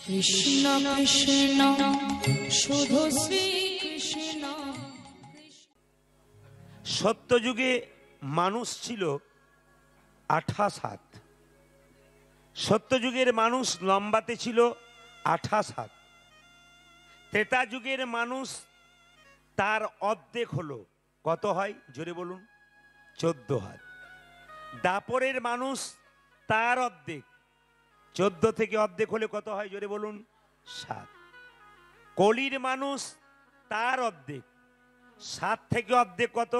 কৃষ্ণ কৃষ্ণ শুধু শ্রী কৃষ্ণ। সত্যযুগে মানুষ ছিল 28 হাত। সত্যযুগের মানুষ লম্বাতে ছিল 28 হাত। ত্রেতা যুগের মানুষ তার অর্ধেক হলো, কত হয় জোরে বলুন? 14 হাত। দাপরের মানুষ তার অর্ধেক, 14 থেকে অর্ধেক হলে কত হয় জোরে বলুন? 7। কলির মানুষ তার অর্ধেক, 7 থেকে অর্ধেক কত?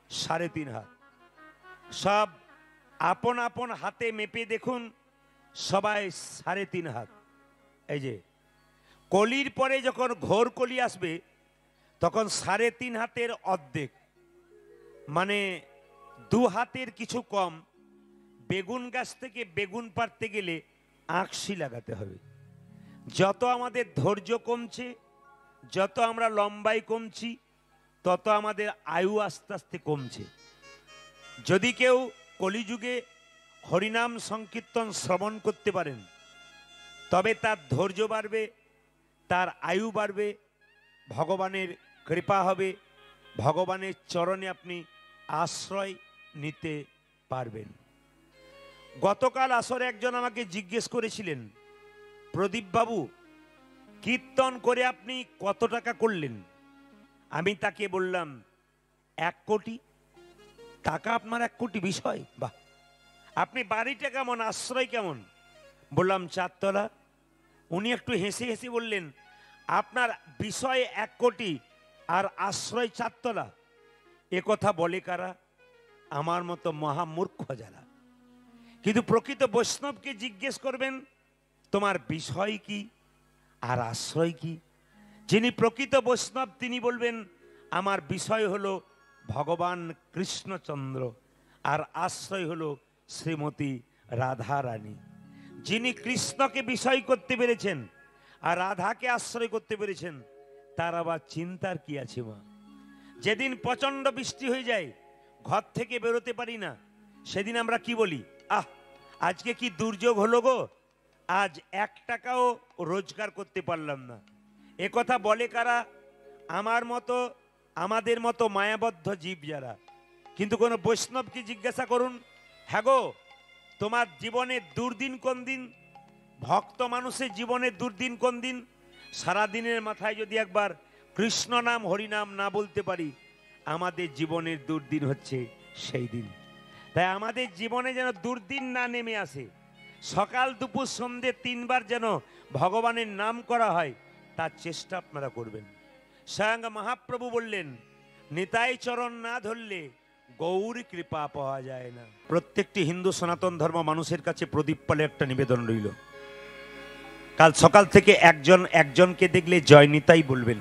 3.5 হাত। সব আপন আপন হাতে মেপে দেখুন, সবাই 3.5 হাত। এই যে কলির পরে যখন ঘোর কলি আসবে তখন 3.5 হাতের অর্ধেক, মানে 2 হাতের কিছু কম। বেগুন গাছ থেকে বেগুন পাড়তে গেলে আঁকশি লাগাতে হবে। যত আমাদের ধৈর্য কমছে, যত আমরা লম্বাই কমছি, তত আমাদের আয়ু আস্তে আস্তে কমছে। যদি কেউ কলিযুগে হরিনাম সংকীর্তন শ্রবণ করতে পারেন, তবে তার ধৈর্য বাড়বে, তার আয়ু বাড়বে, ভগবানের কৃপা হবে, ভগবানের চরণে আপনি আশ্রয় নিতে পারবেন। গতকাল আসরে একজন আমাকে জিজ্ঞেস করেছিলেন, প্রদীপ বাবু, কীর্তন করে আপনি কত টাকা করলেন? আমি তাকে বললাম 1 কোটি টাকা। আপনার 1 কোটি বিষয়? বাহ! আপনি বাড়িটা কেমন, আশ্রয় কেমন? বললাম 4 তলা। উনি একটু হেসে হেসে বললেন, আপনার বিষয় 1 কোটি আর আশ্রয় 4 তলা। এ কথা বলে কারা? আমার মতো মহামূর্খ যারা। কিন্তু প্রকৃত বৈষ্ণবকে জিজ্ঞেস করবেন, তোমার বিষয় কি আর আশ্রয় কি? যিনি প্রকৃত বৈষ্ণব তিনি বলবেন, আমার বিষয় হলো ভগবান কৃষ্ণচন্দ্র আর আশ্রয় হলো শ্রীমতী রাধা রানী। যিনি কৃষ্ণকে বিষয় করতে পেরেছেন আর রাধাকে আশ্রয় করতে পেরেছেন, তার আবার চিন্তার কি আছে মা? যেদিন প্রচন্ড বৃষ্টি হয়ে যায়, ঘর থেকে বেরোতে পারি না, সেদিন আমরা কি বলি? আহ, আজকে কি দুর্যোগ হলো গো, আজ 1 টাকাও রোজগার করতে পারলাম না। এ কথা বলে কারা? আমার মতো, আমাদের মতো মায়াবদ্ধ জীব যারা। কিন্তু কোনো বৈষ্ণবকে জিজ্ঞাসা করুন, হ্যাঁ গো, তোমার জীবনের দুর্দিন কোন দিন? ভক্ত মানুষের জীবনের দুর্দিন কোন দিন? সারাদিনের মাথায় যদি একবার কৃষ্ণ নাম হরিনাম না বলতে পারি, আমাদের জীবনের দুর্দিন হচ্ছে সেই দিন। তাই আমাদের জীবনে যেন দুর্দিন না নেমে আসে, সকাল দুপুর সন্ধ্যে 3 বার যেন ভগবানের নাম করা হয়, তার চেষ্টা আপনারা করবেন। স্বয়ং মহাপ্রভু বললেন, নিতাই চরণ না ধরলে গৌর কৃপা পাওয়া যায় না। প্রত্যেকটি হিন্দু সনাতন ধর্ম মানুষের কাছে প্রদীপ পালে একটা নিবেদন রইল, কাল সকাল থেকে একজনকে দেখলে জয় নিতাই বলবেন।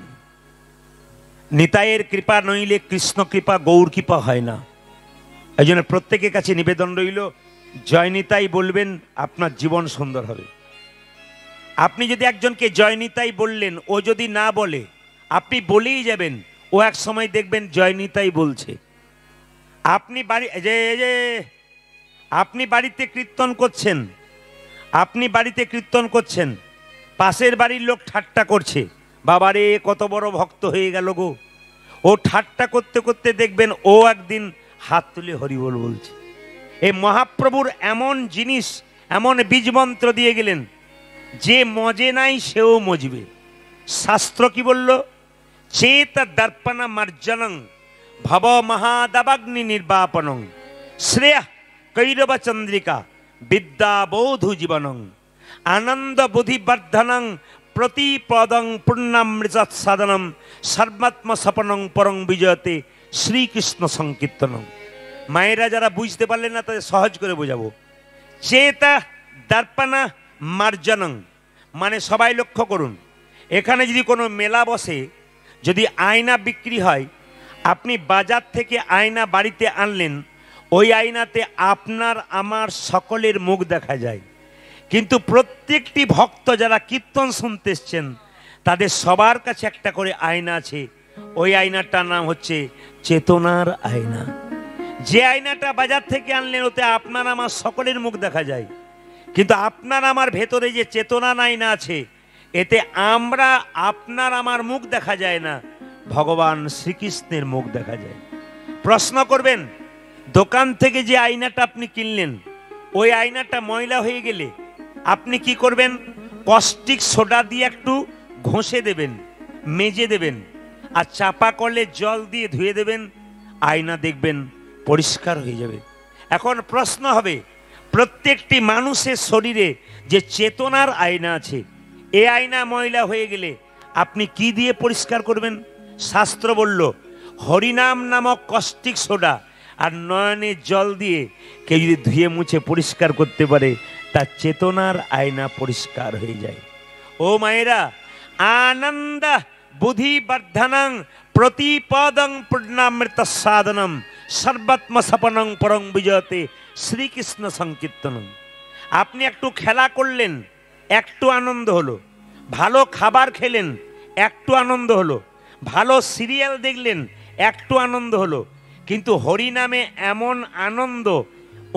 নিতাইয়ের কৃপা নইলে কৃষ্ণ কৃপা, গৌর কৃপা হয় না। এই জন্য প্রত্যেকের কাছে নিবেদন রইল, জয় নিতাই বলবেন, আপনার জীবন সুন্দর হবে। আপনি যদি একজনকে জয় নিতাই বললেন, ও যদি না বলে, আপনি বলেই যাবেন, ও এক সময় দেখবেন জয় নিতাই বলছে। আপনি বাড়িতে কীর্তন করছেন, পাশের বাড়ির লোক ঠাট্টা করছে, বাবারে কত বড় ভক্ত হয়ে গেল গো। ও ঠাট্টা করতে করতে দেখবেন ও একদিন হাত তুলে হরিবোল বলছে। এই মহাপ্রভুর এমন জিনিস, এমন বীজ মন্ত্র দিয়ে গেলেন, যে মজে নাই সেও মজবে। শাস্ত্র কি বলল? চেত দর্পণ মার্জনং ভব মহাদাবাগ্নি নির্বাপনং শ্রেয় কৈরব চন্দ্রিকা বিদ্যা বৌধু জীবনং আনন্দ বুদ্ধিবর্ধনং প্রতিপদং পূর্ণামৃত সাধনম সর্বাত্ম সপনং পরং বিজয়তে শ্রীকৃষ্ণ সংকীর্তনং। মায়েরা যারা বুঝতে পারলেন না, তাদের সহজ করে বোঝাবো। চেতা দর্পণা মার্জনং মানে, সবাই লক্ষ্য করুন, এখানে যদি কোনো মেলা বসে, যদি আয়না বিক্রি হয়, আপনি বাজার থেকে আয়না বাড়িতে আনলেন, ওই আয়নাতে আপনার আমার সকলের মুখ দেখা যায়। কিন্তু প্রত্যেকটি ভক্ত যারা কীর্তন শুনতে এসছেন, তাদের সবার কাছে একটা করে আয়না আছে। ওই আয়নাটার নাম হচ্ছে চেতনার আয়না। যে আয়নাটা বাজার থেকে আনলেন, ওতে আপনার আমার সকলের মুখ দেখা যায়। কিন্তু আপনার আমার ভেতরে যে চেতনার আয়না আছে, এতে আমরা আপনার আমার মুখ দেখা যায় না, ভগবান শ্রীকৃষ্ণের মুখ দেখা যায়। প্রশ্ন করবেন, দোকান থেকে যে আয়নাটা আপনি কিনলেন, ওই আয়নাটা ময়লা হয়ে গেলে আপনি কি করবেন? কস্টিক সোডা দিয়ে একটু ঘষে দেবেন, মেজে দেবেন, আর চাপা কলে জল দিয়ে ধুয়ে দেবেন, আয়না দেখবেন পরিষ্কার হয়ে যাবে। এখন প্রশ্ন হবে, প্রত্যেকটি মানুষের শরীরে যে চেতনার আয়না আছে, এই আয়না ময়লা হয়ে গেলে আপনি কি দিয়ে পরিষ্কার করবেন? শাস্ত্র বলল, হরিনাম নামক কস্টিক সোডা আর নয়নের জল দিয়ে কেউ যদি ধুয়ে মুছে পরিষ্কার করতে পারে, তার চেতনার আয়না পরিষ্কার হয়ে যায়। ও মায়েরা, আনন্দ বুদ্ধি বর্ধনং প্রতিপদং পূর্ণামৃত সাধনম সর্বাত্ম সপনং পরং বিজয়তে শ্রীকৃষ্ণ সংকীর্তনম। আপনি একটু খেলা করলেন, একটু আনন্দ হলো, ভালো খাবার খেলেন, একটু আনন্দ হলো, ভালো সিরিয়াল দেখলেন, একটু আনন্দ হলো, কিন্তু হরিনামে এমন আনন্দ,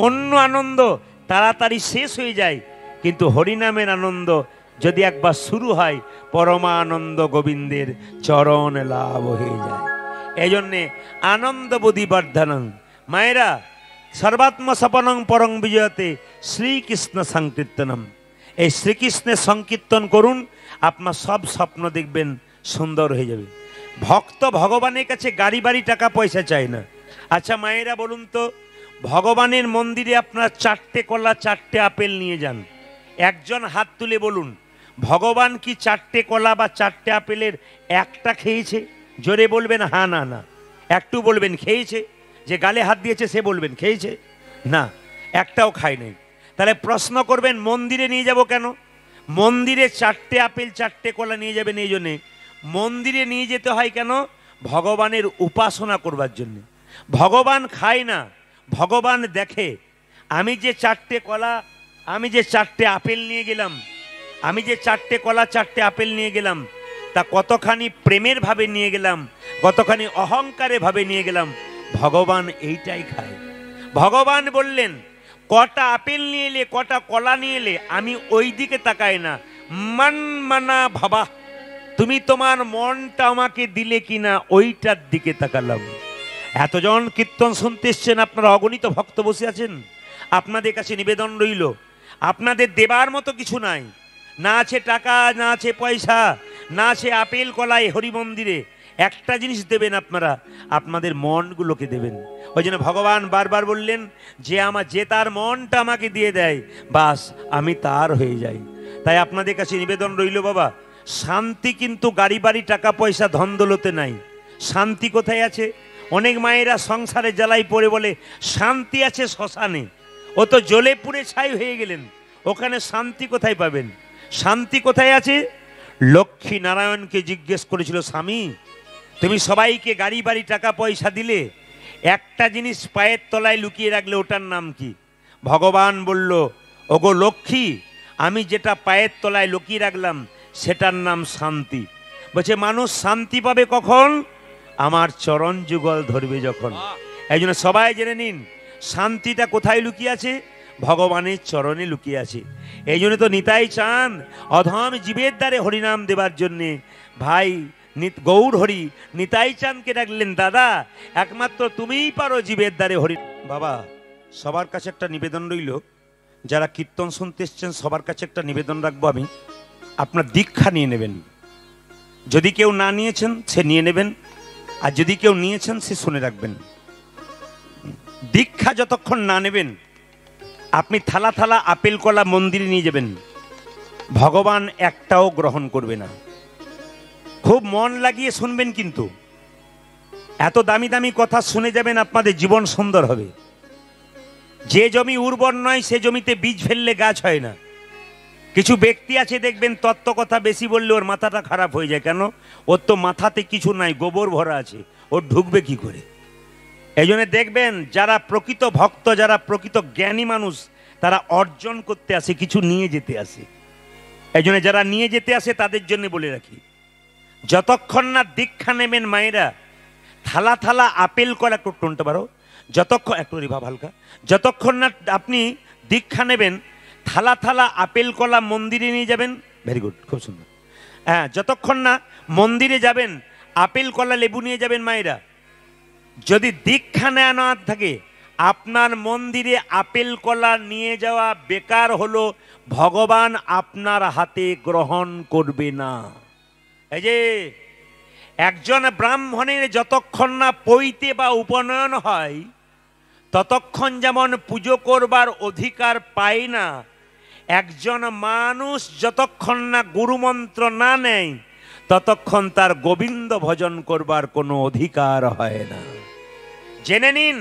অন্য আনন্দ তাড়াতাড়ি শেষ হয়ে যায়, কিন্তু হরিনামের আনন্দ যদি একবার শুরু হয়, পরমানন্দ গোবিন্দের চরণ লাভ হয়ে যায়। এই জন্যে আনন্দ বুদ্ধি বর্ধনং। মায়েরা, সর্বাত্ম সপনং পরং বিজয়তে শ্রীকৃষ্ণ সংকীর্তনম। এই শ্রীকৃষ্ণের সংকীর্তন করুন, আপনার সব স্বপ্ন দেখবেন সুন্দর হয়ে যাবে। ভক্ত ভগবানের কাছে গাড়ি বাড়ি টাকা পয়সা চায় না। আচ্ছা মায়েরা বলুন তো, ভগবানের মন্দিরে আপনার 4টে কলা 4টে আপেল নিয়ে যান, একজন হাত তুলে বলুন, ভগবান কি 4টে কলা বা 4টে আপেলের একটা খেয়েছে? জোরে বলবেন হ্যাঁ না না। একটু বলবেন খেয়েছে। যে গালে হাত দিয়েছে সে বলবেন খেয়েছে? না, একটাও খায় নাই। তাহলে প্রশ্ন করবেন, মন্দিরে নিয়ে যাব কেন? মন্দিরে 4টে আপেল 4টে কলা নিয়ে যাবেন এই জন্যে। মন্দিরে নিয়ে যেতে হয় কেন? ভগবানের উপাসনা করবার জন্য। ভগবান খায় না, ভগবান দেখে। আমি যে 4টে কলা, আমি যে 4টে আপেল নিয়ে গেলাম, আমি যে 4টে কলা 4টে আপেল নিয়ে গেলাম, তা কতখানি প্রেমের ভাবে নিয়ে গেলাম, কতখানি অহংকারে ভাবে নিয়ে গেলাম, ভগবান এইটাই খায়। ভগবান বললেন, কটা আপেল নিয়ে এলে, কটা কলা নিয়ে এলে, আমি ওই দিকে তাকাই না, মন মানা ভাবা, তুমি তোমার মনটা আমাকে দিলে কিনা ওইটার দিকে তাকালাম। এতজন কীর্তন শুনতে এসছেন, আপনারা অগণিত ভক্ত বসে আছেন, আপনাদের কাছে নিবেদন রইল, আপনাদের দেবার মতো কিছু নাই, না আছে টাকা, না আছে পয়সা, না আছে আপেল কলাই হরি মন্দিরে। একটা জিনিস দেবেন আপনারা, আপনাদের মনগুলোকে দেবেন। ওই জন্য ভগবান বারবার বললেন যে তার মনটা আমাকে দিয়ে দেয়, বাস আমি তার হয়ে যাই। তাই আপনাদের কাছে নিবেদন রইল বাবা, শান্তি কিন্তু গাড়ি বাড়ি টাকা পয়সা ধন দৌলতে নাই। শান্তি কোথায় আছে? অনেক মায়েরা সংসারে জ্বালাই পড়ে বলে শান্তি আছে শ্মশানে। ও তো জ্বলে পুড়ে ছাই হয়ে গেলেন, ওখানে শান্তি কোথায় পাবেন? শান্তি কোথায় আছে? লক্ষ্মী নারায়ণকে জিজ্ঞেস করেছিল, স্বামী তুমি সবাইকে গাড়ি বাড়ি টাকা পয়সা দিলে, একটা জিনিস পায়ের তলায় লুকিয়ে রাখলে, ওটার নাম কি? ভগবান বলল, ওগো লক্ষ্মী, আমি যেটা পায়ের তলায় লুকিয়ে রাখলাম সেটার নাম শান্তি। বলছে মানুষ শান্তি পাবে কখন? আমার চরণ যুগল ধরবে যখন। এই জন্য সবাই জেনে নিন, শান্তিটা কোথায় লুকিয়ে আছে? ভগবানের চরণে লুকিয়ে আছে। এই জন্য তো নিতাই চান অধম জীবের দ্বারে হরিনাম দেবার জন্যে ভাই গৌর হরি নিতাই চাঁদকে ডাকলেন, দাদা একমাত্র তুমিই পারো জীবের দ্বারে হরি। বাবা, সবার কাছে একটা নিবেদন রইল, যারা কীর্তন শুনতে এসছেন সবার কাছে একটা নিবেদন রাখবো আমি, আপনার দীক্ষা নিয়ে নেবেন। যদি কেউ না নিয়েছেন সে নিয়ে নেবেন, আর যদি কেউ নিয়েছেন সে শুনে রাখবেন। দীক্ষা যতক্ষণ না নেবেন, আপনি থালা থালা আপেল কলা মন্দিরে নিয়ে যাবেন, ভগবান একটাও গ্রহণ করবে না। খুব মন লাগিয়ে শুনবেন, কিন্তু এত দামি দামি কথা শুনে যাবেন, আপনাদের জীবন সুন্দর হবে। যে জমি উর্বর নয় সে জমিতে বীজ ফেললে গাছ হয় না। কিছু ব্যক্তি আছে দেখবেন তত্ত্ব কথা বেশি বললে ওর মাথাটা খারাপ হয়ে যায়। কেন? ওর তো মাথাতে কিছু নাই, গোবর ভরা আছে, ওর ঢুকবে কি করে? এই জন্য দেখবেন যারা প্রকৃত ভক্ত, যারা প্রকৃত জ্ঞানী মানুষ, তারা অর্জন করতে আসে, কিছু নিয়ে যেতে আসে। এই জন্য যারা নিয়ে যেতে আসে তাদের জন্য বলে রাখি, যতক্ষণ না দীক্ষা নেবেন মায়েরা, থালা থালা আপেল কলা একটু টনতে পারো, যতক্ষণ একটু রিভাব হালকা, যতক্ষণ না আপনি দীক্ষা নেবেন, থালা থালা আপেল কলা মন্দিরে নিয়ে যাবেন। ভেরি গুড, খুব সুন্দর। হ্যাঁ, যতক্ষণ না মন্দিরে যাবেন আপেল কলা লেবু নিয়ে যাবেন মায়েরা। যদি দীক্ষা নেওয়া না থাকে, আপনার মন্দিরে আপেল কলা নিয়ে যাওয়া বেকার হলো, ভগবান আপনার হাতে গ্রহণ করবে না। এই যে একজন ব্রাহ্মণের যতক্ষণ না পৈতে বা উপনয়ন হয়, ততক্ষণ যেমন পুজো করবার অধিকার পায় না, একজন মানুষ যতক্ষণ না গুরুমন্ত্র না নেয়, ততক্ষণ তার গোবিন্দ ভজন করবার কোনো অধিকার হয় না। জেনে নিন,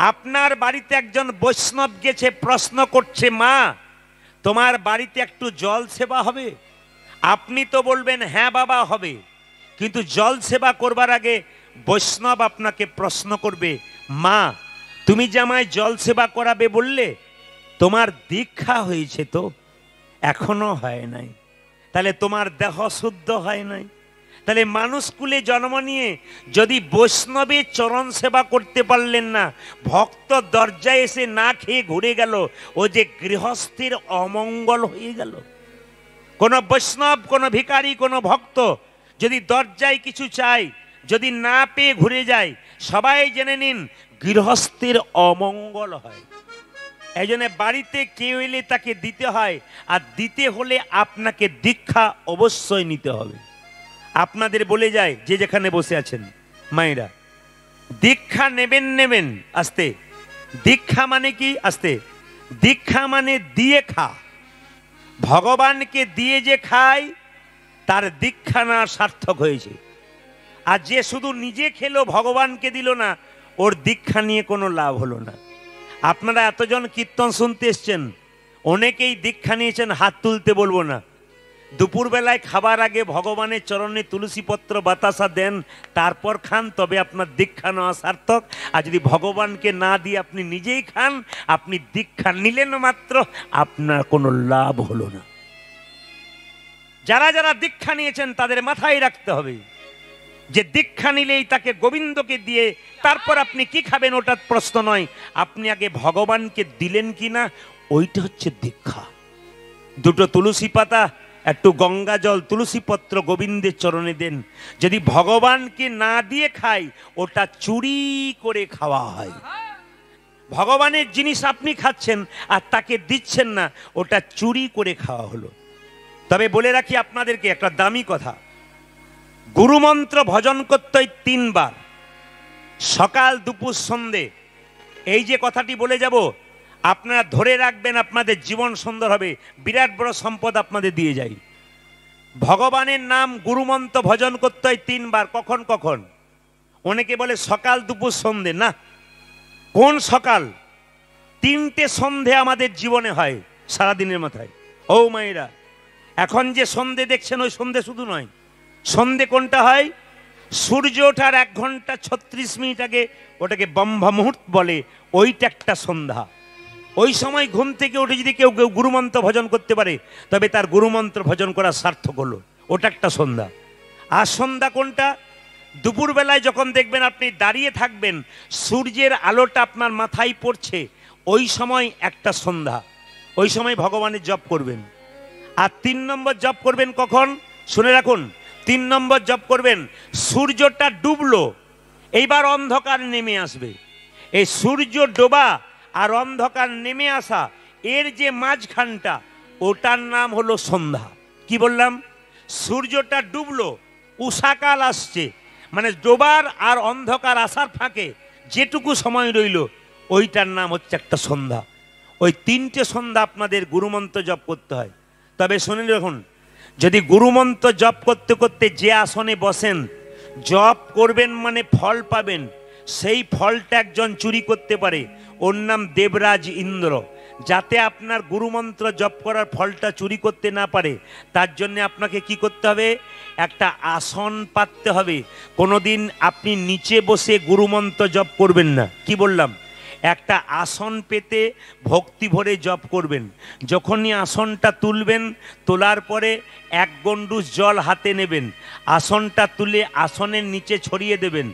আপনার বাড়িতে একজন বৈষ্ণব গেছে, প্রশ্ন করছে, মা তোমার বাড়িতে একটু জল সেবা হবে? আপনি তো বলবেন হ্যাঁ বাবা হবে, কিন্তু জল সেবা করবার আগে বৈষ্ণব আপনাকে প্রশ্ন করবে, মা তুমি যে আমায় জল সেবা করাবে বললে, তোমার দীক্ষা হয়েছে তো? এখনো হয় নাই। তাহলে তোমার দেহ শুদ্ধ হয় নাই। তাহলে মানুষ কুলে জন্ম নিয়ে যদি বৈষ্ণবের চরণ সেবা করতে পারলেন না, ভক্ত দরজায় এসে না খেয়ে ঘুরে গেল, ও যে গৃহস্থের অমঙ্গল হয়ে গেল। কোন বৈষ্ণব, কোন ভিখারি, কোন ভক্ত যদি দরজায় কিছু চায়, যদি না পেয়ে ঘুরে যায়, সবাই জেনে নিন গৃহস্থের অমঙ্গল হয়। এই জন্য বাড়িতে কেউ এলে তাকে দিতে হয়, আর দিতে হলে আপনাকে দীক্ষা অবশ্যই নিতে হবে। আপনাদের বলে যায়, যে যেখানে বসে আছেন মায়েরা, দীক্ষা নেবেন আস্তে। দীক্ষা মানে কি? আস্তে। দীক্ষা মানে দিয়ে খা। ভগবানকে দিয়ে যে খায় তার দীক্ষা না সার্থক হয়েছে। আর যে শুধু নিজে খেলো, ভগবানকে দিল না, ওর দীক্ষা নিয়ে কোনো লাভ হলো না। আপনারা এতজন কীর্তন শুনতে এসছেন, অনেকেই দীক্ষা নিয়েছেন, হাত তুলতে বলবো না। দুপুরবেলায় খাবার আগে ভগবানের চরণে তুলসী পত্র বাতাসা দেন, তারপর খান, তবে আপনার দীক্ষা নেওয়া সার্থক। আর যদি ভগবানকে না দিয়ে আপনি নিজেই খান, আপনি দীক্ষা নিলেন মাত্র, আপনার কোনো লাভ হলো না। যারা যারা দীক্ষা নিয়েছেন তাদের মাথায় রাখতে হবে যে দীক্ষা নিলেই তাকে গোবিন্দকে দিয়ে তারপর আপনি কি খাবেন ওটা প্রশ্ন নয়, আপনি আগে ভগবানকে দিলেন কিনা ওইটা হচ্ছে দীক্ষা। দুটো তুলসী পাতা, একটু গঙ্গা জল, তুলসী পত্র গোবিন্দের চরণে দেন। যদি ভগবানকে না দিয়ে খাই, ওটা চুরি করে খাওয়া হয়। ভগবানের জিনিস আপনি খাচ্ছেন আর তাকে দিচ্ছেন না, ওটা চুরি করে খাওয়া হলো। তবে বলে রাখি আপনাদেরকে একটা দামি কথা, গুরুমন্ত্র ভজন করতে হয় 3 বার, সকাল দুপুর সন্ধে। এই যে কথাটি বলে যাব, আপনারা ধরে রাখবেন, আপনাদের জীবন সুন্দর হবে। বিরাট বড় সম্পদ আপনাদের দিয়ে যাই। ভগবানের নাম গুরুমন্ত্র ভজন করতে হয় 3 বার। কখন কখন? অনেকে বলে সকাল দুপুর সন্ধে। না, কোন সকাল? 3টে সন্ধে আমাদের জীবনে হয় সারাদিনের মাথায়। ও মায়েরা, এখন যে সন্ধে দেখছেন ওই সন্ধে শুধু নয়। সন্ধে কোনটা হয়? সূর্য ওঠার 1 ঘন্টা 36 মিনিট আগে, ওটাকে ব্রহ্ম মুহূর্ত বলে, ওইটা একটা সন্ধ্যা। ওই সময় ঘুম থেকে উঠে যদি কেউ গুরুমন্ত্র ভজন করতে পারে, তবে তার গুরুমন্ত্র ভজন করা সার্থক হলো, ওটা একটা সন্ধ্যা। আর সন্ধ্যা কোনটা? দুপুরবেলায় যখন দেখবেন আপনি দাঁড়িয়ে থাকবেন, সূর্যের আলোটা আপনার মাথায় পড়ছে, ওই সময় একটা সন্ধ্যা। ওই সময় ভগবানের জপ করবেন। আর 3 নম্বর জপ করবেন কখন? শুনে রাখুন, 3 নম্বর জপ করবেন, সূর্যটা ডুবলো, এইবার অন্ধকার নেমে আসবে। এই সূর্য ডোবা আর অন্ধকার নেমে আসা, এর যে মাঝখানটা, ওটার নাম হলো সন্ধ্যা। কি বললাম? সূর্যটা ডুবলো, উষাকাল আসছে, মানে ডোবার আর অন্ধকার আসার ফাঁকে যেটুকু সময় রইল, ওইটার নাম হচ্ছে একটা সন্ধ্যা। ওই 3টে সন্ধ্যা আপনাদের গুরুমন্ত্র জপ করতে হয়। তবে শুনে রাখুন, যদি গুরুমন্ত্র জপ করতে করতে যে আসনে বসেন, জপ করবেন মানে ফল পাবেন, সেই ফলটা একজন চুরি করতে পারে, ওর নাম দেবরাজ ইন্দ্র। যাতে আপনার গুরুমন্ত্র জপ করার ফলটা চুরি করতে না পারে, তার জন্য আপনাকে কি করতে হবে? একটা আসন পাততে হবে। কোনোদিন আপনি নিচে বসে গুরুমন্ত্র জপ করবেন না। কি বললাম? একটা আসন পেতে ভক্তি ভরে জপ করবেন। যখনই আসনটা তুলবেন, তোলার পরে 1 গণ্ডূষ জল হাতে নেবেন, আসনটা তুলে আসনের নিচে ছড়িয়ে দেবেন।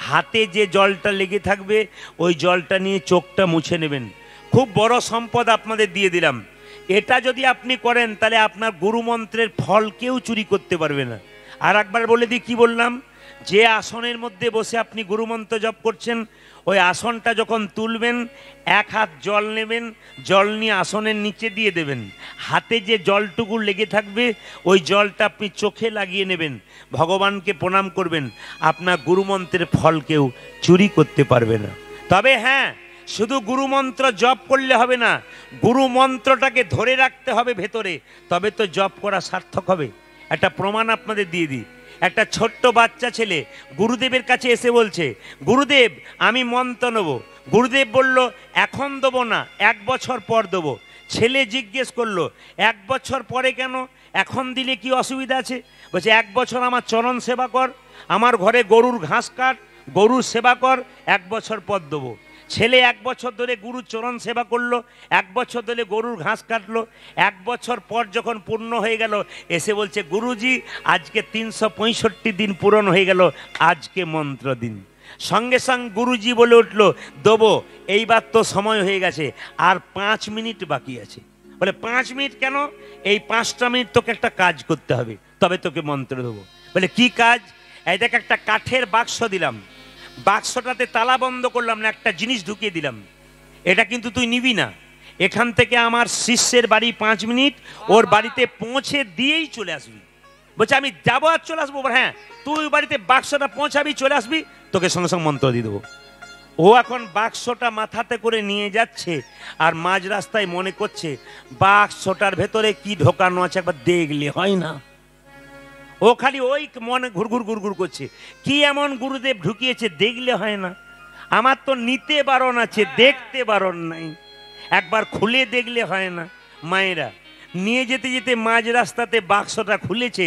হাতে যে জলটা লেগে থাকবে, ওই জলটা নিয়ে চোখটা মুছে নেবেন। খুব বড় সম্পদ আপনাদের দিয়ে দিলাম। এটা যদি আপনি করেন তাহলে আপনার গুরুমন্ত্রের ফল কেউ চুরি করতে পারবে না। আর একবার বলে দিই, কি বললাম, যে আসনের মধ্যে বসে আপনি গুরুমন্ত্র জপ করছেন, ওই আসনটা যখন তুলবেন, এক হাত জল নেবেন, জল নিয়ে আসনের নিচে দিয়ে দেবেন। হাতে যে জলটুকু লেগে থাকবে ওই জলটা আপনি চোখে লাগিয়ে নেবেন, ভগবানকে প্রণাম করবেন। আপনার গুরুমন্ত্রের ফল কেউ চুরি করতে পারবে না। তবে হ্যাঁ, শুধু গুরুমন্ত্র জপ করলে হবে না, গুরুমন্ত্রটাকে ধরে রাখতে হবে ভেতরে, তবে তো জপ করা সার্থক হবে। একটা প্রমাণ আপনাদের দিয়ে দিই। একটা ছোট্ট বাচ্চা ছেলে গুরুদেবের কাছে এসে বলছে, গুরুদেব আমি মন্ত্র নেব। গুরুদেব বলল, এখন দেবো না, 1 বছর পর দেবো। ছেলে জিজ্ঞেস করলো, 1 বছর পরে কেন, এখন দিলে কি অসুবিধা আছে? বলছে, 1 বছর আমার চরণ সেবা কর, আমার ঘরে গরুর ঘাস কাট, গরুর সেবা কর, 1 বছর পর দেবো। ছেলে 1 বছর ধরে গুরুর চরণ সেবা করলো, 1 বছর ধরে গরুর ঘাস কাটলো। 1 বছর পর যখন পূর্ণ হয়ে গেল, এসে বলছে, গুরুজি আজকে 365 দিন পূরণ হয়ে গেল, আজকে মন্ত্র দিন। সঙ্গে সঙ্গে গুরুজি বলে উঠলো, দেবো, এইবার তো সময় হয়ে গেছে, আর 5 মিনিট বাকি আছে। বলে, 5 মিনিট কেন? এই 5টা মিনিট তোকে একটা কাজ করতে হবে, তবে তোকে মন্ত্র দেবো। বলে, কি কাজ? এই দেখ, একটা কাঠের বাক্স দিলাম, বাক্সটাতে তালা বন্ধ করলাম না, একটা জিনিস ঢুকিয়ে দিলাম, এটা কিন্তু তুই নিবি না। এখান থেকে আমার শিষ্যের বাড়ি 5 মিনিট, ওর বাড়িতে পৌঁছে দিয়েই চলে আসবি। বলছে, আমি যাবো আর চলে আসবো? হ্যাঁ, তুই বাড়িতে বাক্সটা পৌঁছাবি, চলে আসবি, তোকে সঙ্গে সঙ্গে মন্ত্র দিয়ে দেবো। ও এখন বাক্সটা মাথাতে করে নিয়ে যাচ্ছে, আর মাঝ রাস্তায় মনে করছে, বাক্সটার ভেতরে কি ঢোকানো আছে একবার দেখলে হয় না। ও খালি ওই মনে ঘুরঘুর ঘুরঘুর করছে, কি এমন গুরুদেব ঢুকিয়েছে দেখলে হয় না? আমার তো নিতে বারণ আছে, দেখতে বারণ নাই, একবার খুলে দেখলে হয় না? মায়েরা নিয়ে যেতে যেতে মাঝ রাস্তাতে বাক্সটা খুলেছে,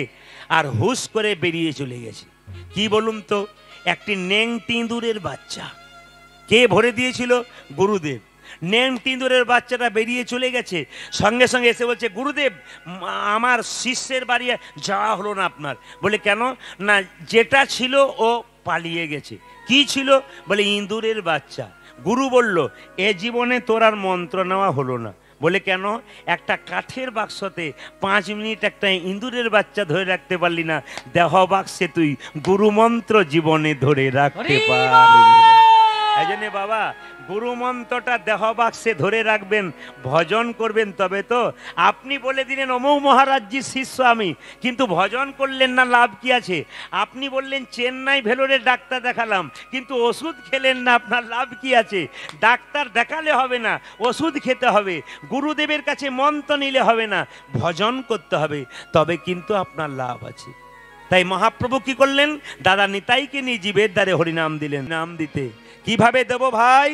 আর হুশ করে বেরিয়ে চলে গেছে। কি বলুন তো, একটি নেংটি ইঁদুরের বাচ্চা। কে ভরে দিয়েছিল? গুরুদেব। নেংটি ইঁদুরের বাচ্চাটা বেরিয়ে চলে গেছে, সঙ্গে সঙ্গে এসে বলছে, গুরুদেব আমার শিষ্যের বাড়ি যাওয়া হলো না আপনার। বলে, কেন? না, যেটা ছিল ও পালিয়ে গেছে। কি ছিল? বলে, ইঁদুরের বাচ্চা। গুরু বলল, এ জীবনে তোর আর মন্ত্র নেওয়া হলো না। বলে, কেন? একটা কাঠের বাক্সতে 5 মিনিট একটা ইঁদুরের বাচ্চা ধরে রাখতে পারলি না, দেহ বাক্সে তুই গুরুমন্ত্র জীবনে ধরে রাখতে পারবি না। এই জন্য বাবা, গুরু মন্ত্রটা দেহ বাক্সে ধরে রাখবেন, ভজন করবেন, তবে তো। আপনি বলে দিলেন অমৌ মহারাজজির শিষ্য আমি, কিন্তু ভজন করলেন না, লাভ কি আছে? আপনি বললেন চেন্নাই ভেলোরে ডাক্তার দেখালাম, কিন্তু ওষুধ খেলেন না, আপনার লাভ কি আছে? ডাক্তার দেখালে হবে না, ওষুধ খেতে হবে, গুরুদেবের কাছে মন্ত্র নিলে হবে না, ভজন করতে হবে, তবে কিন্তু আপনার লাভ আছে। তাই মহাপ্রভু কি করলেন? দাদা নিতাইকে নিয়ে জীবের দ্বারে হরিনাম দিলেন। নাম দিতে কিভাবে দেব ভাই?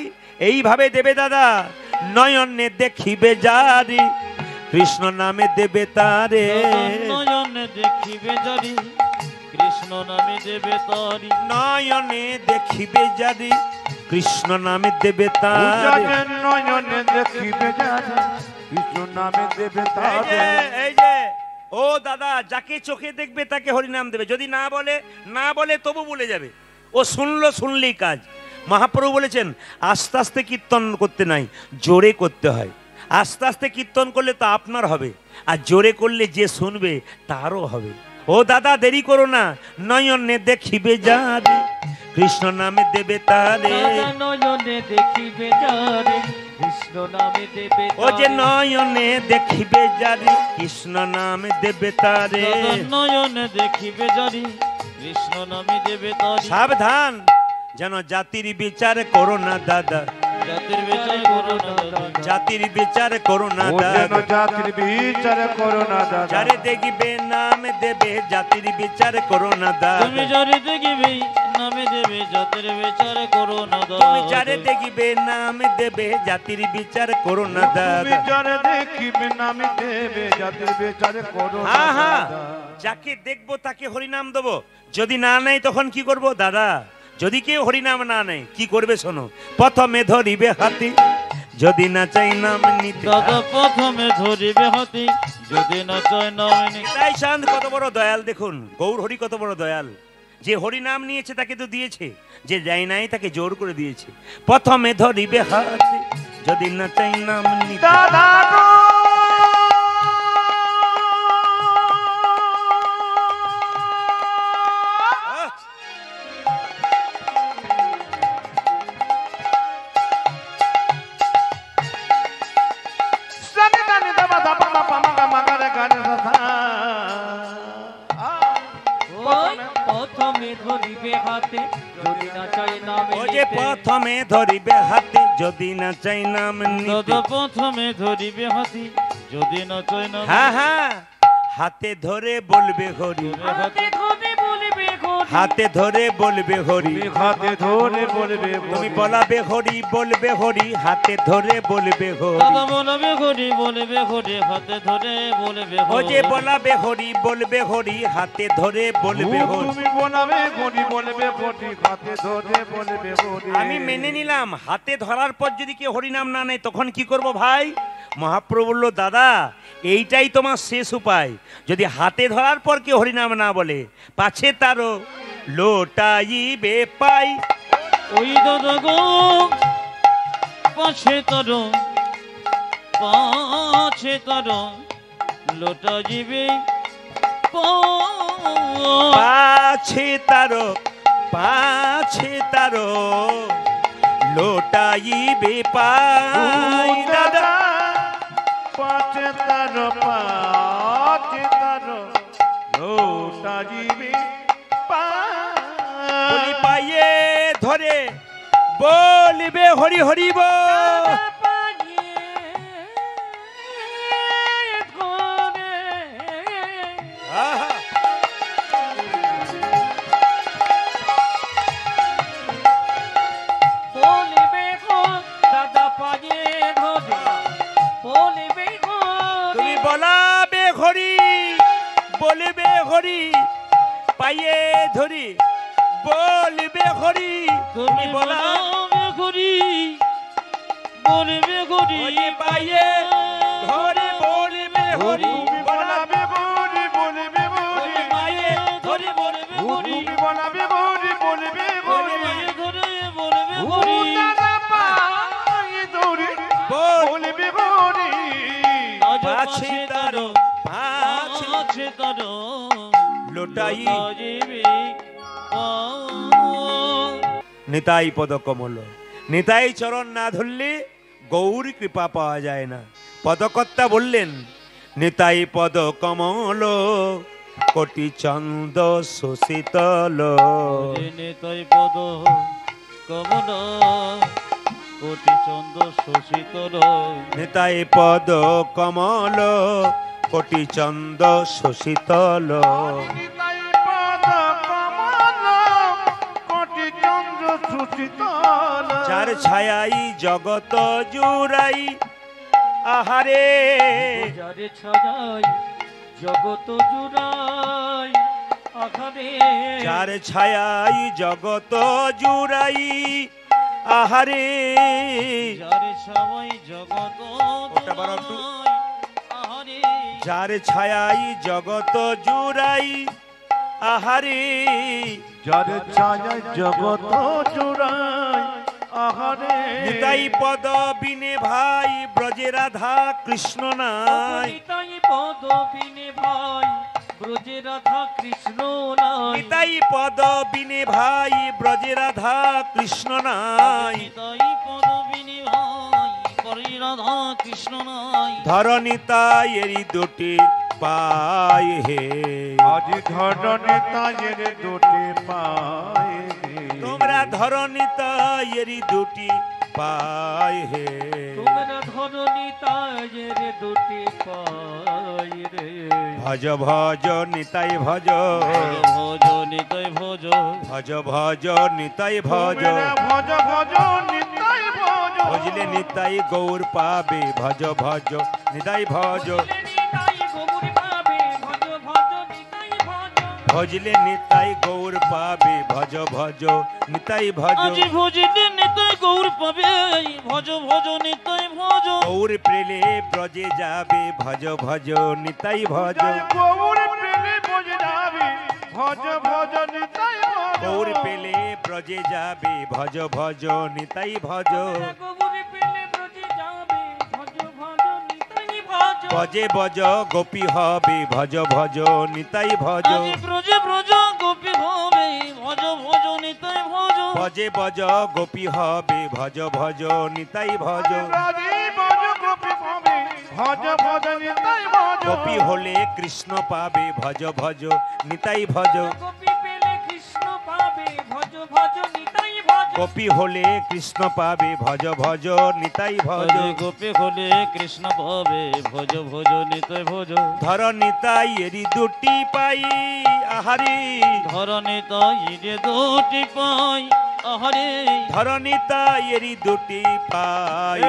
এইভাবে দেবে দাদা, নয়নে দেখিবে যারি, কৃষ্ণ নামে দেবে তারে। নয়নে দেখিবে যারি, কৃষ্ণ নামে দেবে তারি। নয়নে দেখিবে যারি, কৃষ্ণ নামে দেবে তারে। নয়নে দেখিবে যারি, কৃষ্ণ নামে দেবে তারে। এই যে ও দাদা, যাকে চোখে দেখবে তাকে হরিনাম দেবে, যদি না বলে তবু বলে যাবে। ও শুনলেই কাজ। মহাপ্রভু বলেছেন, আস্তে আস্তে কীর্তন করতে নাই, জোরে করতে হয়। আস্তে আস্তে কীর্তন করলে তো আপনার হবে, আর জোরে করলে যে শুনবে তারও হবে। ও দাদা, দেরি করো না, নয়নে দেখিবে যারে, কৃষ্ণ নামে দেবে তারে। নয়নে দেখিবে যারে, কৃষ্ণ নামে দেবে তারে। ও যে নয়নে দেখিবে যারে, কৃষ্ণ নামে দেবে তারে। নয়নে দেখিবে যারে, কৃষ্ণ নামে দেবে তারে। সাবধান, যেন জাতির বিচার করো না দাদা, জাতির বিচার করো না দাদা, জাতির বিচার করো না ও যেন দাদা। জাতির বিচার করো না দাদা। যারে দেখিবে নাম দেবে, জাতির বিচার করো না দাদা। তুমি যারে দেখিবে নামে দেবে, জাতির বিচার করো না দাদা। তুমি যারে দেখিবে নাম দেবে, জাতির বিচার করো না তুমি দাদা। যারে দেখিবে নামে দেবে, জাতির বিচার করো না হ্যাঁ হ্যাঁ, দাদা। যাকে দেখবো তাকে হরিনাম দেবো, যদি না নেয় তখন কি করব দাদা? যদি কেউ হরিনাম না নেয় কি করবে শোনো। প্রথমে ধরিবে হাতি, যদি না চাই নাম নিতে। দাদা প্রথমে ধরিবে হাতি, যদি না চায় নাম নিতে। তাই চাঁদ কত বড় দয়াল দেখুন, গৌর হরি কত বড় দয়াল। যে হরিনাম নিয়েছে তাকে তো দিয়েছে, যে যায় নাই তাকে জোর করে দিয়েছে। প্রথমে ধরিবে হাতি, যদি না চাই নাম নিতে। দাদা গো হাতে যদি না চাই নাম ও যে প্রথমে ধরিবে হাতে যদি না চাই নাম নিতে প্রথমে ধরিবে হাতে যদি না চাই নাম হ্যাঁ হ্যাঁ হাতে ধরে বলবে হরি হাতে ধরে বলবে হরি হাতে ধরে বলবে হরি হাতে ধরে বলবে তুমি বলাবে হরি বলবে হরি হাতে ধরে বলবে হরি দাদা বলবে হরি হাতে ধরে বলবে ও হরি যে বলাবে হরি বলবে হরি হাতে ধরে বলবে হরি তুমি বলাবে হরি বলবে হরি হাতে ধরে বলবে হরি আমি মেনে নিলাম হাতে ধরার পর যদি কেউ হরিনাম না নেয় তখন কি করব ভাই মহাপ্রভু বলল দাদা এইটাই তোমার শেষ উপায় যদি হাতে ধরার পর কেউ হরিনাম না বলে পাছে তারও লোটাইবে পাই ওই দাদা গো পাছে তার লোটা যাবে পাছে তারো লোটাইবে পাই দাদা পাঁচে তার লোটা জীবী বলি পাইয়ে ধরে বলবে হরি হরি বল আহা তুমি বলাবে হরি বলবে হরি পাইয়ে ধরি বলবে হরি তুমি বলাবে হরি বলবে হরি পাইয়ে ধরে বলবে হরি তুমি বলাবে হরি বলবে হরি পাইয়ে ধরে বলবে হরি তুমি বলাবে হরি বলবে হরি বলবে হরি দাদা পায়ে ধরে বলবে হরি পাছে তারো পাছে লোটাই নিতাই পদ কমল নিতাই চরণ না ধরলে গৌর কৃপা পাওয়া যায় না পদকর্তা বললেন নিতাই পদ কমল কোটি চন্দ সুশীতল নিতাই পদ কমল কোটি চন্দ শোষিতল নিতাই পদ কমল কোটি চন্দ সুশীতল নিতাই পদ কমল কোটি চন্দ্র সুশীতল যার ছায়াই জগত জুড়াই আহারে যারে ছায়াই জগত জুড়াই আখারে যার ছায়াই জগত জুড়াই আহারে যারে সবাই জগত ওটা বারো একটু। জুড়াই আহারে যার ছায়াই জগত জুড়াই আহারে যার ছায়ায় জগত জুড়াই আহারে নিতাই পদ বিনে ভাই ব্রজে রাধা কৃষ্ণ নাই নিতাই পদ বিনে ভাই ব্রজে রাধা কৃষ্ণ নাই নিতাই পদ বিনে ভাই ব্রজে রাধা কৃষ্ণ নাই নিতাই পদ বিনে ভাই ব্রজে রাধা কৃষ্ণ নাই ধর নিতাইয়েরই দুটি পাই হে আজ ধরনে তাজের দুটি পায়ে তোমরা ধর নিতাইয়েরই দুটি পাই হে তোমরা ধরণী তাজের দুটি পাই রে ভজ ভজ নিতাই ভজ ভজ নিতাই ভজ ভজ ভজ নিতাই ভজ ভজ ভজ নিতাই ভজ ভজলে নিতাই গৌর পাবে ভজ ভজ নিতাই ভজ নিতাই গৌর পাবে ভজ ভজ নিতাই ভজ ভজলে নিতাই গৌর পাবে ভজ ভজ নিতাই ভজ আজ ভজিলে নিতাই গৌর পাবে ভজ ভজ নিতাই ভজ গৌর প্রেলে ব্রজে যাবে ভজ ভজ নিতাই ভজ গৌর প্রেমে ভজ যাবে ভজ ভজ নিতাই ভজ গৌর পেলে ব্রজে যাবে ভজ ভজ নিতাই ভজ গৌর পেলে ব্রজে যাবে ভজ ভজ নিতাই ভজ বজে বজ গোপী হবে ভজ ভজ নিতাই ভজ আজ ব্রজে ব্রজ গোপী হবে ভজ ভজ নিতাই ভজ বজে বজ গোপী হবে ভজ ভজ নিতাই ভজ রাজি ভজ গোপী পাবে ভজ ভজ নিতাই ভজ গোপী হলে কৃষ্ণ পাবে ভজ ভজ নিতাই ভজ গোপী পেলে কৃষ্ণ পাবে ভজ ভজ নিতাই ভজ গোপী হলে কৃষ্ণ পাবে ভজ ভজ নিতাই ভজ ভজ গোপী হলে কৃষ্ণ পাবে ভজ ভজ নিতাই ভজ ধর নিতাই এরি দুটি পাই আহারে ধর নিতাই রে দুটি পাই আহারে ধর নিতাই এরি দুটি পাই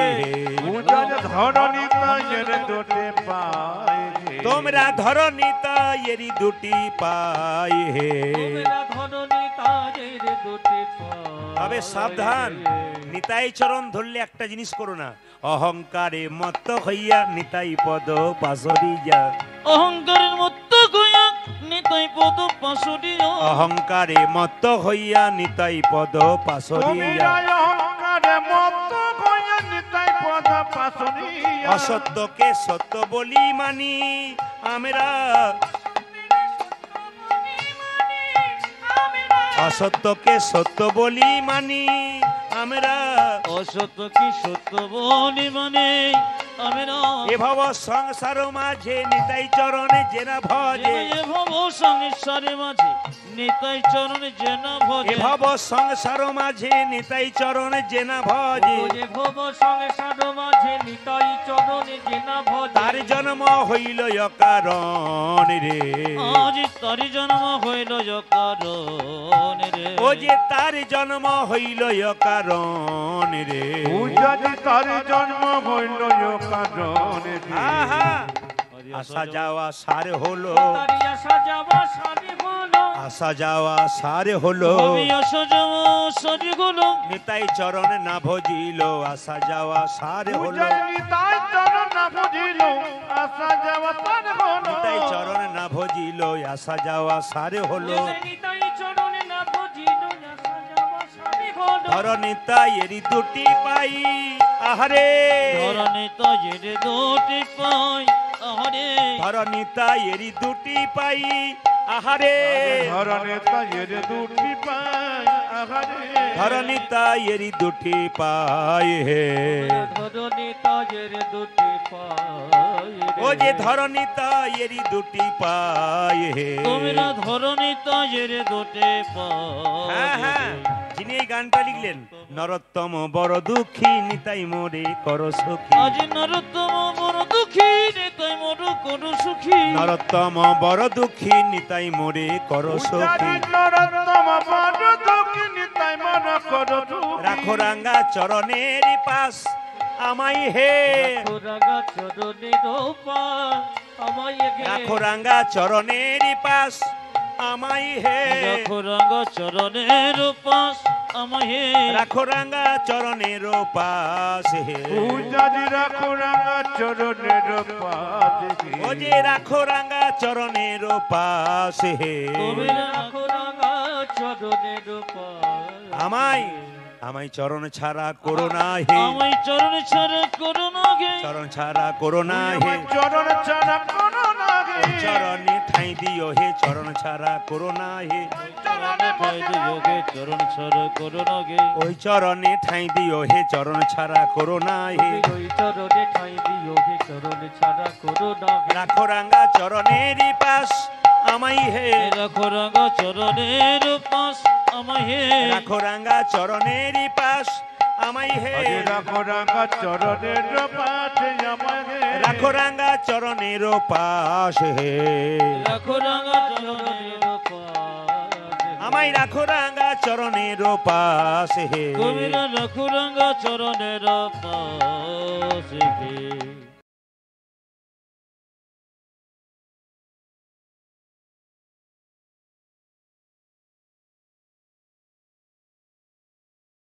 পূজার ধরণী তাইয়ের দুটি পায় তোমরা ধর নিতাই এরি দুটি পাই তোমরা ধর নিতাই রে দুটি পাই তবে সাবধান, নিতাই চরণ ধরলে একটা জিনিস করো না, অহংকারে মত্ত হইয়া নিতাই পদ পাশরি যা। অহংকারের মত্ত হইয়া নিতাই পদ পাশরি অহংকারে মত্ত হইয়া নিতাই পদ পাশরি যা। অহংকারে মত্ত হইয়া নিতাই পদ পাশরি অসত্যকে সত্য বলি মানি আমরা, অসত্যকে সত্য বলি মানি আমরা, অসত্য কি সত্য বলি মানে আমরা এ ভব সংসার মাঝে নিতাই চরণে জেনা ভজে। এ ভব সংসারের মাঝে নিতাই চরণে জেনা ভজে এ ভব সংসার মাঝে নিতাই চরণে জেনা ভজে। এ ভব সংসার মাঝে নিতাই চরণে জেনা ভজে তার জন্ম হইল অকারণ রে, আজ তার জন্ম হইল কারণ রে ও যে তার জন্ম হইল অকারণ রে। পূজার তার জন্ম হইল কারণে আহা, আসা যাওয়া সার হলো, তারি আসা যাওয়া সারি হলো আসা যাওয়া সার হলো, আমি আসা যাওয়া সারি হলো নিতাই চরণ না ভজিল, আসা যাওয়া সার হলো, পূজার নিতাই চরণ না বুঝিল আসা যাওয়া তার হলো নিতাই চরণ না ভজিল, আসা যাওয়া সার হলো। নিতাই চরণে না ভজিল আসা যাওয়া সারি হলো ধর নিতাই এরি দুটি পাই আহারে, ধরণী তাজের দুটি পাই আহারে ধর নিতাই এরি দুটি পাই আহারে, ধরণে তাইয়ের দুটি পায় আহারে ধর নিতাই এরি দুটি পাই হে। ধরণী তাজের দুটি পাই ও যে ধর নিতাই এরি দুটি পাই হে। তোমরা ধরণী তাজের দুটি হ্যাঁ হ্যাঁ, পাই যিনি এই গানটা লিখলেন, নরোত্তম বড় দুঃখী নিতাই মোরে কর সখী। আজ নরোত্তম বড় দুঃখী নিতাই মোর করু সুখী নরোত্তম বড় দুঃখী নিতাই মোরে কর সখী। নরোত্তম বড় দুঃখী নিতাই মন করো দুঃখী। রাখো রাঙ্গা চরণের পাশ আমায় হে, রাগা চরণের পাশ আমায় গে রাখো রাঙ্গা চরণের পাশ আমায় হে, রাখো রাগা চরণের পাশ আমায় হে রাখো রাঙ্গা চরণের পাশ হে। পূজারি রাখো রাঙা চরণের পাশে ও যে রাখো রাঙ্গা চরণের পাশ হে। তুমি রাখো রাগা চরণের পাশ আমায় আমায় চরণ ছাড়া করো না হে, আমায় চরণ ছাড়া করো না গে চরণ ছাড়া করো না হে। চরণ ছাড়া কোনো লাগে চরণে ঠাই দিও হে, চরণ ছাড়া করো না হে। চরণে ঠাই দিও গে চরণ ছাড়া করো না গে ওই চরণে ঠাই দিও হে, চরণ ছাড়া করো না হে। ওই চরণে ঠাই দিও গে চরণ ছাড়া করো না গে রাখো রাঙ্গা চরণের পাশ আমায় হে, রাখো রাগা চরণের পাশ আমায় হে রাখো রাঙ্গা চরণের পাশ আমায় হে। রাখো রাঙা চরণের পাশে আমাকে রাখো রাঙ্গা চরণের পাশ হে, রাখো রাগা চরণের পাশ আমায় রাখো রাঙ্গা চরণের পাশ হে। কবিরা রাখো রাগা চরণের পাশ গে